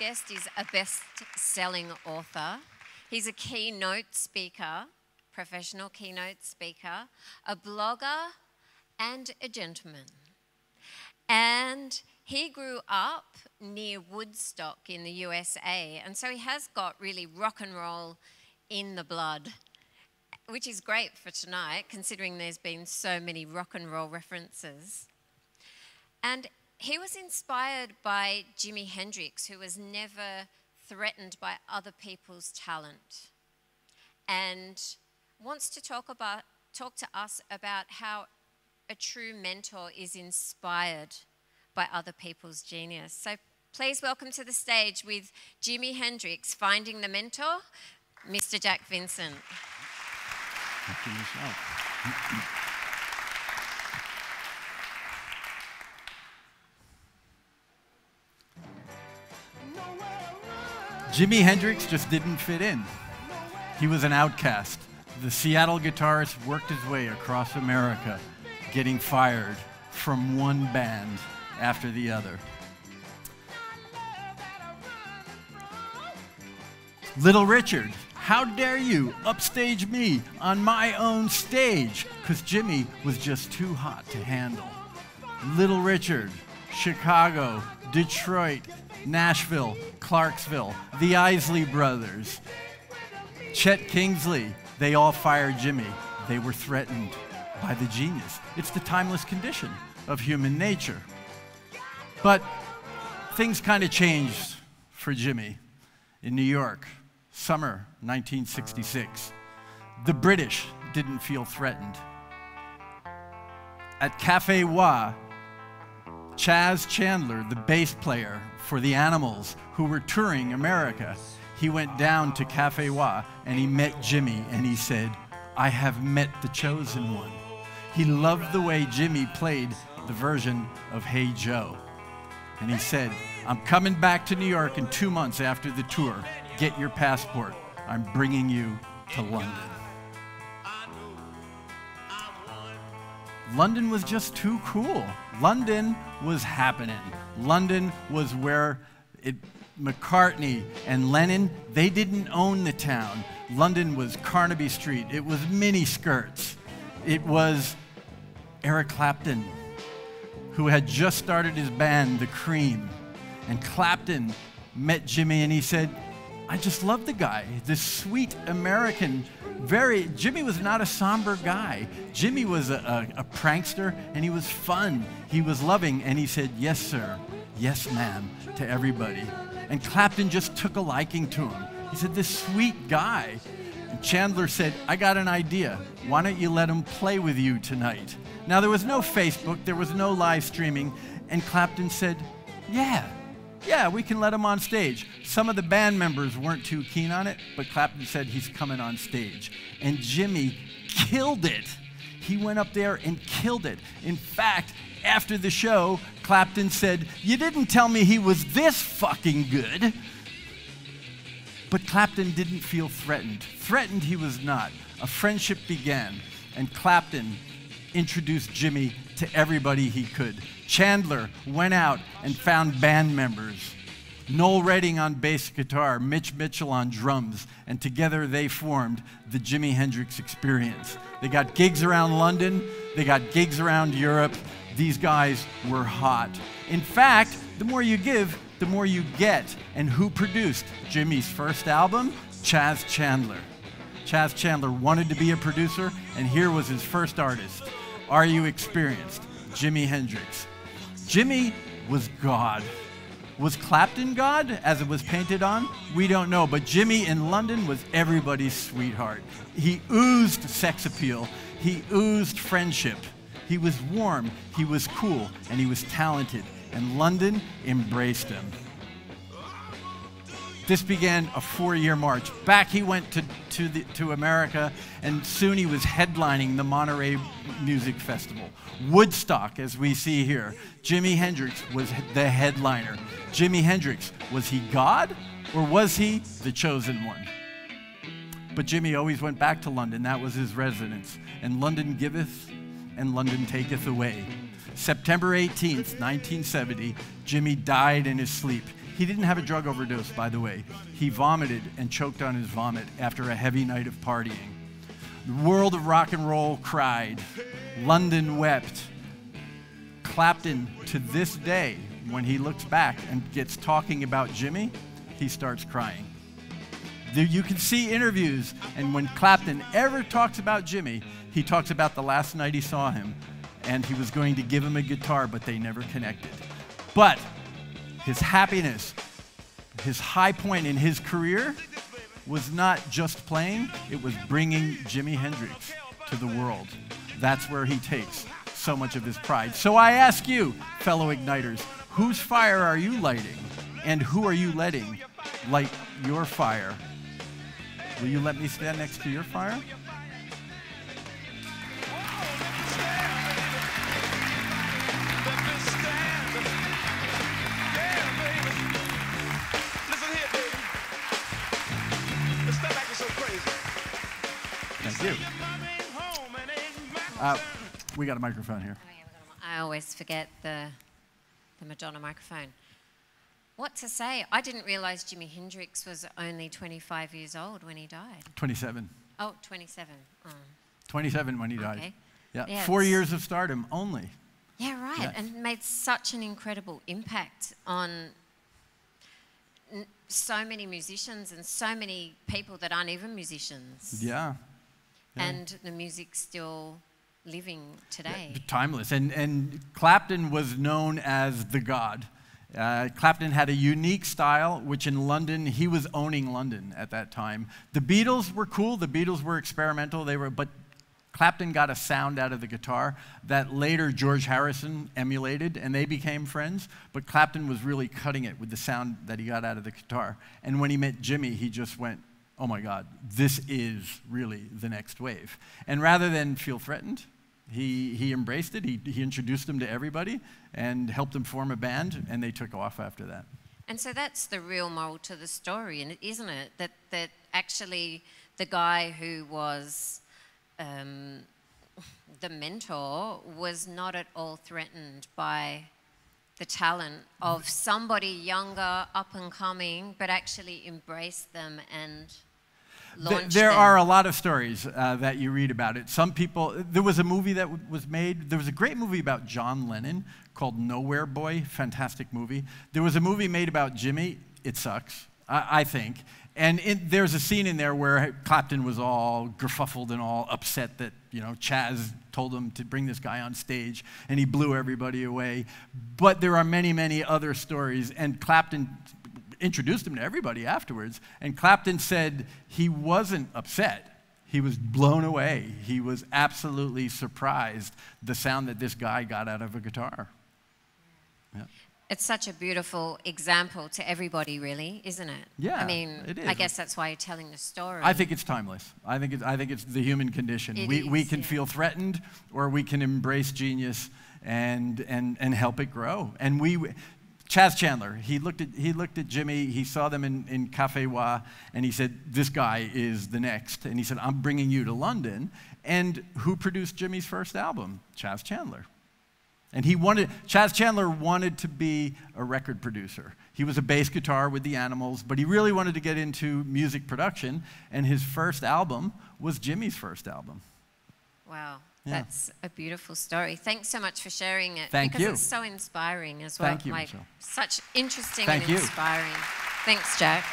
guest is a best-selling author. He's a keynote speaker, professional keynote speaker, a blogger, and a gentleman. And he grew up near Woodstock in the USA, and so he has got really rock and roll in the blood, which is great for tonight, considering there's been so many rock and roll references. And he was inspired by Jimi Hendrix, who was never threatened by other people's talent, and wants to talk to us about how a true mentor is inspired by other people's genius. So please welcome to the stage with Jimi Hendrix, Finding the Mentor, Mr. Jack Vincent. After yourself. Jimi Hendrix just didn't fit in. He was an outcast. The Seattle guitarist worked his way across America, getting fired from one band after the other. Little Richard, how dare you upstage me on my own stage? Because Jimi was just too hot to handle. Little Richard, Chicago, Detroit, Nashville, Clarksville, the Isley Brothers, Chet Kingsley, they all fired Jimi. They were threatened by the genius. It's the timeless condition of human nature. But things kind of changed for Jimi in New York, summer 1966. The British didn't feel threatened. At Cafe Wha, Chaz Chandler, the bass player for the Animals, who were touring America, he went down to Cafe Wha and he met Jimi and he said, "I have met the chosen one." He loved the way Jimi played the version of Hey Joe. And he said, "I'm coming back to New York in 2 months after the tour. Get your passport. I'm bringing you to London." London was just too cool. London was happening. London was where McCartney and Lennon, they didn't own the town. London was Carnaby Street. It was mini skirts. It was Eric Clapton, who had just started his band, The Cream. And Clapton met Jimi and he said, "I just love the guy, this sweet American, Jimi was not a somber guy. Jimi was a prankster and he was fun. He was loving." And he said, "Yes, sir. Yes, ma'am," to everybody. And Clapton just took a liking to him. He said, "This sweet guy." And Chandler said, "I got an idea. Why don't you let him play with you tonight?" Now, there was no Facebook, there was no live streaming, and Clapton said, yeah, we can let him on stage. Some of the band members weren't too keen on it, but Clapton said he's coming on stage. And Jimi killed it. He went up there and killed it. In fact, after the show, Clapton said, "You didn't tell me he was this fucking good." But Clapton didn't feel threatened. Threatened he was not. A friendship began, and Clapton introduced Jimi to everybody he could. Chandler went out and found band members. Noel Redding on bass guitar, Mitch Mitchell on drums, and together they formed the Jimi Hendrix Experience. They got gigs around London, they got gigs around Europe. These guys were hot. In fact, the more you give, the more you get. And who produced Jimi's first album? Chaz Chandler. Chaz Chandler wanted to be a producer, and here was his first artist. Are you experienced? Jimi Hendrix. Jimi was God. Was Clapton God, as it was painted on? We don't know, but Jimi in London was everybody's sweetheart. He oozed sex appeal. He oozed friendship. He was warm, he was cool, and he was talented, and London embraced him. This began a 4-year march. Back he went to America, and soon he was headlining the Monterey Music Festival. Woodstock, as we see here. Jimi Hendrix was the headliner. Jimi Hendrix, was he God, or was he the chosen one? But Jimi always went back to London. That was his residence. And London giveth, and London taketh away. September 18th, 1970, Jimi died in his sleep. He didn't have a drug overdose, by the way. He vomited and choked on his vomit after a heavy night of partying. The world of rock and roll cried. London wept. Clapton, to this day, when he looks back and gets talking about Jimmy, he starts crying. You can see interviews, and when Clapton ever talks about Jimmy, he talks about the last night he saw him, and he was going to give him a guitar, but they never connected. But his happiness, his high point in his career was not just playing, it was bringing Jimi Hendrix to the world. That's where he takes so much of his pride. So I ask you, fellow Igniters, whose fire are you lighting? And who are you letting light your fire? Will you let me stand next to your fire? Thank you. We got a microphone here. Oh, yeah, I always forget the Madonna microphone. What to say? I didn't realize Jimi Hendrix was only 25 years old when he died. 27. Oh, 27. Oh. 27 when he died. Okay. Yeah, 4 years of stardom only. Yeah, right. Yes. And made such an incredible impact on so many musicians and so many people that aren't even musicians. Yeah. And the music's still living today. Yeah, timeless. And Clapton was known as the God. Clapton had a unique style, which in London, he was owning London at that time. The Beatles were cool. The Beatles were experimental. But Clapton got a sound out of the guitar that later George Harrison emulated, and they became friends. But Clapton was really cutting it with the sound that he got out of the guitar. And when he met Jimmy, he just went, oh my God, this is really the next wave. And rather than feel threatened, he embraced it. He introduced them to everybody and helped them form a band, and they took off after that. And so that's the real moral to the story, isn't it? That actually the guy who was the mentor was not at all threatened by the talent of somebody younger, up and coming, but actually embraced them and launched There them. are a lot of stories that you read about it. Some people, there was a movie that was made, there was a great movie about John Lennon called Nowhere Boy, fantastic movie. There was a movie made about Jimmy, it sucks, I think. And there's a scene in there where Clapton was all gerfuffled and all upset that, Chaz told him to bring this guy on stage, and he blew everybody away. But there are many, many other stories, and Clapton introduced him to everybody afterwards, and Clapton said he wasn't upset. He was blown away. He was absolutely surprised the sound that this guy got out of a guitar. Yeah. It's such a beautiful example to everybody, really, isn't it? Yeah, I mean, it is. I guess that's why you're telling the story. I think it's timeless. I think it's the human condition. We can feel threatened, or we can embrace genius and help it grow. And Chaz Chandler, he looked at Jimmy, he saw them in Café Wa, and he said, this guy is the next. And he said, I'm bringing you to London. And who produced Jimmy's first album? Chaz Chandler. And Chaz Chandler wanted to be a record producer. He was a bass guitar with the Animals, but he really wanted to get into music production, and his first album was Jimmy's first album. Wow. Yeah. That's a beautiful story. Thanks so much for sharing it. Thank you. Because it's so inspiring as well. Thank you, Michelle. Such interesting Thank and you. inspiring. Thanks, Jack.